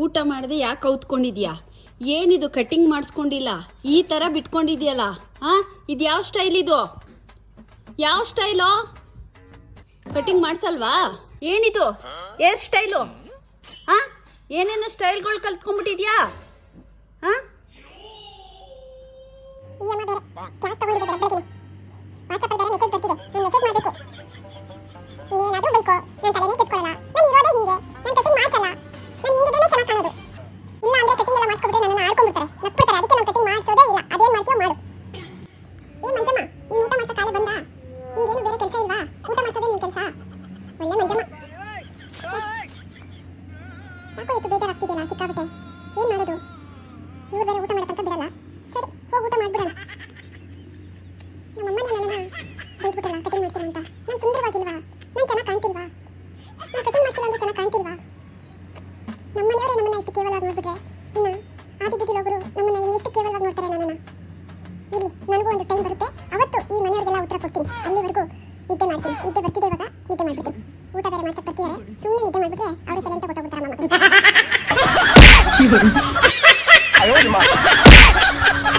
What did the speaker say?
ಊಟ ಮಾಡದೆ ಯಾಕೆ ಕೌತ್ಕೊಂಡಿದ್ಯಾ? ಏನಿದು ಕಟಿಂಗ್ ಮಾಡಿಸ್ಕೊಂಡಿಲ್ಲ, ಈ ಥರ ಬಿಟ್ಕೊಂಡಿದ್ಯಲ್ಲ? ಹಾಂ, ಇದು ಯಾವ ಸ್ಟೈಲ್? ಇದು ಯಾವ ಸ್ಟೈಲು? ಕಟಿಂಗ್ ಮಾಡಿಸಲ್ವಾ? ಏನಿದು ಹೇರ್ ಸ್ಟೈಲು? ಹಾಂ, ಏನೇನು ಸ್ಟೈಲ್ಗಳು ಕಲ್ತ್ಕೊಂಡ್ಬಿಟ್ಟಿದ್ಯಾ? ಹಾಂ, ಬೇಜಾರಾಗ್ತಿದೆಯಲ್ಲ ಸಿಕ್ಕಾಬಿಟ್ಟೆ. ಏನ್ ಮಾಡೋದು? ಇವ್ರು ಬೇರೆ ಊಟ ಮಾಡಕ್ಕಂತ ಬಿಡಲ್ಲ. ಸರಿ, ಹೋಗಿ ಊಟ ಮಾಡ್ಬಿಡೋಣ. ನಮ್ಮಮ್ಮನೇ ನನ್ನನ್ನ ಬೈದ್ಬಿಟ್ಟಲ್ಲ ಕಟಿಂಗ್ ಮಾಡ್ತೀರಾ ಅಂತ. ನಾನು ಸುಂದರವಾಗಿಲ್ವಾ? ನಾನು ಚೆನ್ನಾಗಿ ಕಾಣ್ತಿಲ್ವಾ? ನಾನು ಕಟಿಂಗ್ ಮಾಡ್ತಿಲ್ಲ ಅಂದ್ರೆ ಚೆನ್ನಾಗಿ ಕಾಣ್ತಿಲ್ವಾ? ನಮ್ಮನೆಯವರೇ ನಮ್ಮನ್ನ ಇಷ್ಟು ಕೇವಲವಾಗಿ ನೋಡ್ಬಿಟ್ರೆ ಇನ್ನು ಆದಿ ಬೀದಿ ಹೋಗರು ನಮ್ಮನ್ನ ಇನ್ನೆಷ್ಟು ಕೇವಲವಾಗಿ ನೋಡ್ತಾರೆ ನನ್ನನ್ನ. ಇಲ್ಲಿ ನನಗೂ ಒಂದು ಟೈಮ್ ಬರುತ್ತೆ, ಅವತ್ತು ಈ ಮನೆಯವ್ರಿಗೆಲ್ಲ ಉತ್ತರ ಕೊಡ್ತೀನಿ. ಅಲ್ಲಿವರೆಗೂ ನಿದ್ದೆ ಮಾಡ್ತೀನಿ. ನಿದ್ದೆ ಬರ್ತಿದೆ ಇವಾಗ, ನಿದ್ದೆ ಮಾಡ್ಬಿಡ್ತೀನಿ. ಊಟ ಬೇರೆ ಮಾಡ್ಸಕ್ಕೆ ಬರ್ತಿದ್ದಾರೆ, ಸುಮ್ಮನೆ ನಿದ್ದೆ ಮಾಡ್ಬಿಟ್ರೆ ಅವರು ಸೈಲೆಂಟ್ ಹೊಟ್ಟೋಗ್ಬಿಡ್ತಾರೆ.